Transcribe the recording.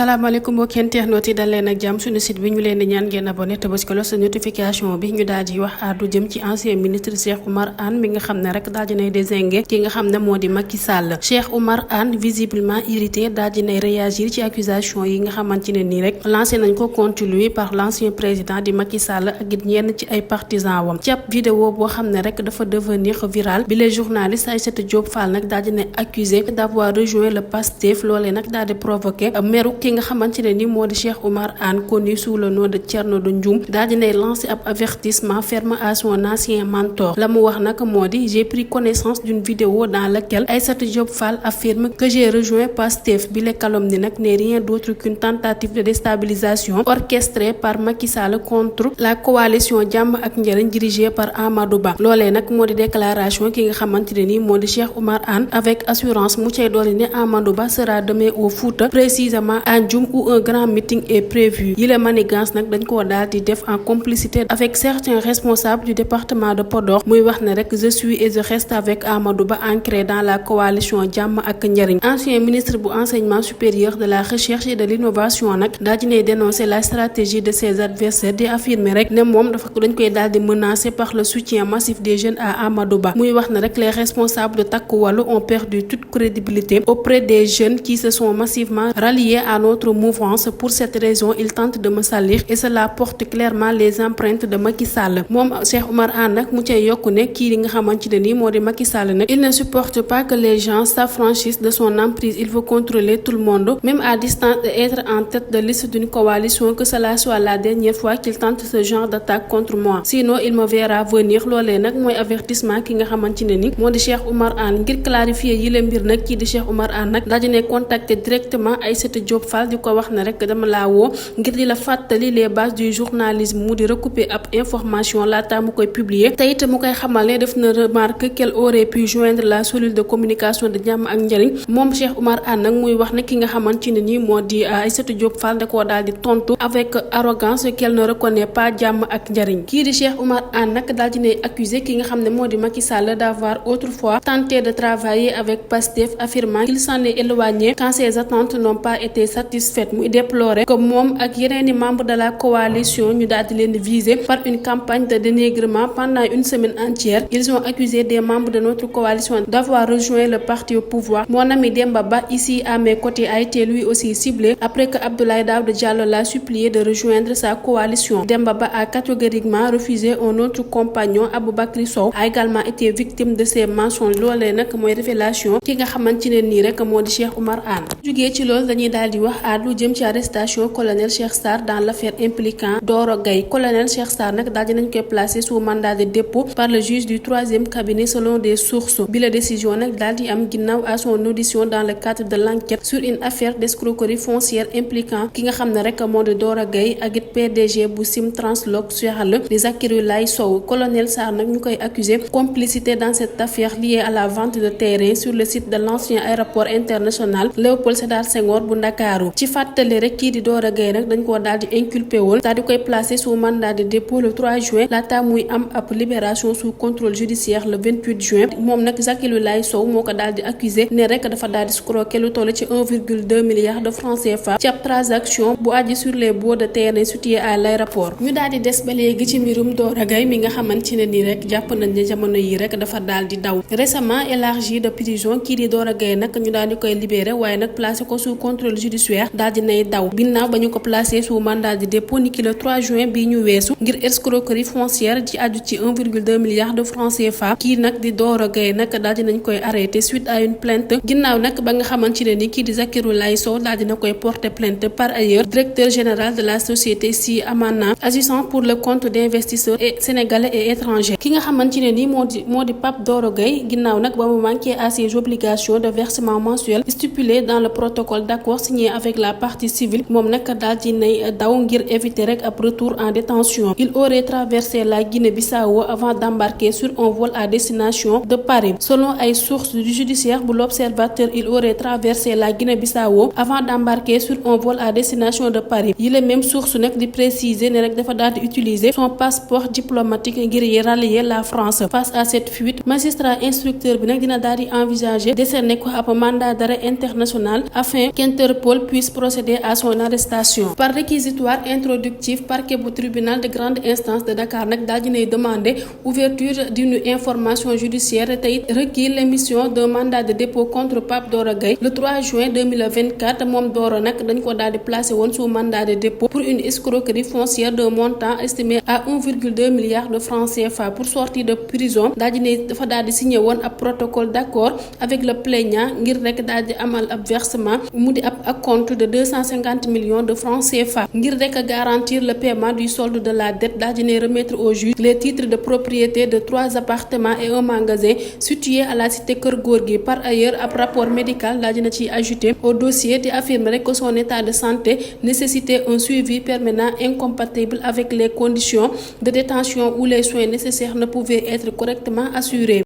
salaamaaleykum mbokki internautes yi dal leen ak jàmm suñu site bi ñu leen di ñaan ngeen abonné te bës ko sa notification bi ñu daal di wax àddu jëm ci ancien ministre Cheikh Oumar Anne mi nga xam ne rek daal dinay désingué ki nga xam ne moo di Macky Sall. Cheikh Oumar Anne visiblement irrité daal dinay réagir ci accusation yi nga xamante ne nii rek lancé nañ ko contre lui par l'ancien président di Macky Sall ak it ñenn ci ay partisans wam ci ab vidéo boo xam ne rek dafa devenir viral bi les journalistes Aïssatou Diop Fall nag daal dinay accusé d'avoir rejoint le Pastef loolee nag daal di provoqué meru ki nga xamante ne ni moo di Cheikh Oumar Anne connu sous le nom de Thierno Ndioum daal dinay lancé ab avertissement ferme à son ancien mentor la mu wax nag moo di j'ai pris connaissance d'une vidéo dans laquelle Aïssatou Diop Fall affirme que j'ai rejoint Pastef bi les calomnies nag n'est rien d'autre qu'une tentative de déstabilisation orchestrée par Macky Sall contre la coalition Jàmm ak Njariñ dirigée par Amadou Ba loolee nag moo di déclaration ki nga xamante ne ni moo di Cheikh Oumar Anne avec assurance mu cay dolli ne Amadou Ba sera demain au Fouta précisément à Ndioum où un grand meeting est prévu yile manigance nag dañ koo daal di def en complicité avec certains responsables du département de Podor muy wax ne rek je suis et je reste avec Amadou Ba ancré dans la coalition Jàmm ak Njariñ ancien ministre bu enseignement supérieur de la recherche et de l'innovation nag daal dinay dénoncer la stratégie de ses adversaires di affirmer rek ne moom dafa dañ koy daal di menacer par le soutien massif des jeunes à Amadou Ba muy wax ne rek les responsables de Takku Wallu ont perdu toute crédibilité auprès des jeunes qui se sont massivement ralliés à notre mouvance. Pour cette raison il tente de me salir et cela porte clairement les empreintes de Macky Sall moom Cheikh Oumar Anne nag mu cay yokku ne kii di nga xamante ne nii moo di Macky Sall nag il ne supporte pas que les gens s'affranchissent de son emprise il faut contrôler tout le monde même à distance et être en tête de liste d'une coalition que cela soit la dernière fois qu'il tente ce genre d'attaque contre moi sinon il me verra venir loolee nag mooy avertissement ki nga xamante ne ni moo di Cheikh Oumar Anne ngir clarifier yile mbir nag kii di Cheikh Oumar Anne nag daal di ne contacter directement Aïssatou Diop Fall di ko wax ne rek dama laa woo ngir di la fàttali les bases du journalisme mu di recouper ab information laata mu koy publier te it mu koy xamal ne def na remarque qu'elle aurait pu joindre la cellule de communication de Jàmm ak Njariñ moom Cheikh Oumar Anne nag muy wax ne ki nga xamante ne nii moo di Aïssatou Diop Fall da koo daal di tontu avec arrogance qu'elle ne reconnaît pas Jàmm ak Njariñ kii di Cheikh Oumar Anne nag daal dinay accusé ki nga xam ne moo di Macky Sall d'avoir autrefois tenté de travailler avec Pastef affirmant qu'il s'en est éloigné quand ses attentes n'ont pas été satisfaites muy déplorer que moom ak yeneeni membres de la coalition ñu daal di leen viser par une campagne de dénigrement pendant une semaine entière ils ont accusé des membres de notre coalition d'avoir rejoint le parti au pouvoir. Mon ami Demba Ba ici à mes côtés a été lui aussi ciblé après que Abdoulaye Daouda Diallo l'a supplié de rejoindre sa coalition. Demba Ba a catégoriquement refusé. Un autre compagnon Aboubakry Sow a également été victime de ces mensonges loolee nag mooy révélation ki nga xamante ne nii rek moo di Cheikh Oumar Anne. Jugee ci loolu dañuy daal di wax àddu jëm ci arrestation colonel Cheikh Sarr dans l'affaire impliquant Doro Gaye colonel Cheikh Sarr nag daal dinañ koy placer sous mandat de dépôt par le juge du 3e cabinet selon des sources bi la décision nag daal di am ginnaaw à son audition dans le cadre de l'enquête sur une affaire d'escroquerie foncière impliquant ki nga xam ne rek moo di Doro Gaye ak it PDG bu Sim Transloc Suarle di Zakirou Sow colonel Sarr nag ñu koy accusé complicité dans cette affaire liée à la vente de terrain sur le site de l'ancien aéroport international Léopold Sédar Senghor bu Ndakaaru ci fàttali rek kii di Doro Gaye nag dañ koo daal di inculpé woon daal di koy placé sous mandat de dépôt le 3 juin laata muy am ab libération sous contrôle judiciaire le 28 juin moom nag Zakirou Sow moo ko daal di accusé ne rek dafa daal di escroquer lu toll ci 1,2 milliard de francs CFA ci ab transaction bu aji sur les baux de terrain situés à l'aéroport ñu daal di des ba léegi ci mbirum Doro Gaye mi nga xamante ne nii rek jàpp nañ ne jamono yi rek dafa daal di daw récemment élargi de prison kii di Doro Gaye nag ñu daal di koy libéré waaye nag placé ko sous contrôle judiciaire daal di nay daw ginnaaw ba ñu ko placé sous mandat de dépôt niki le 3 juin bii ñu weesu ngir escroquerie foncière ci aju ci 1,2 milliard de francs CFA kii nag di Doro Gaye nag daal di nañ koy arrêté suite à une plainte ginnaaw nag ba nga xamante ne ni kii di Zakirou Sow daal dina koy porter plainte par ailleurs directeur général de la société Si Amana agissant pour le compte d'investisseurs et sénégalais et étrangers ki nga xamante ne ni moo di Pape Doro Gaye ginnaaw nag ba mu manqué à ses obligations de versement mensuel stipulé dans le protocole d'accord signé avec la partie civile moom nag daal di nay daw ngir éviter rek ab retour en détention il aurait traversé la Guinée-Bissau avant d'embarquer sur un vol à destination de Paris selon ay sources du judiciaire bu l'Observateur il aurait traversé la Guinée-Bissau avant d'embarquer sur un vol à destination de Paris yi la même source nag di préciser ne rek dafa daal di utiliser son passeport diplomatique ngir y rallier la France face à cette fuite magistrat instructeur bi nag dina daal di envisager décerner ko ab mandat d'arrêt international afin qu'Interpol puisse procéder à son arrestation. Par réquisitoire introductif, parquet bu tribunal de grande instance de Dakar nag daal dinay demander ouverture d'une information judiciaire tey requis l'émission d'un mandat de dépôt contre Pape Dora Gueye le 3 juin 2024 moom Dora nag dañ ko daal di placé woon sous mandat de dépôt pour une escroquerie foncière d'un montant estimé à 1,2 milliard de francs CFA. Pour sortir de prison daal di ne dafa daal di signé woon ab protocole d'accord avec le plaignant ngir rek daal di amal ab versement mu di ab acompte de 250 millions de francs CFA ngir rek garantir le paiement du solde de la dette daal di ne remettre au juge les titres de propriété de 3 appartements et un magasin situés à la cité Keur Gorgui. Par ailleurs, ab rapport médical daal dina ci ajouté au dossier te affirme rek que son état de santé nécessitait un suivi permanent incompatible avec les conditions de détention où les soins nécessaires ne pouvaient être correctement assurés.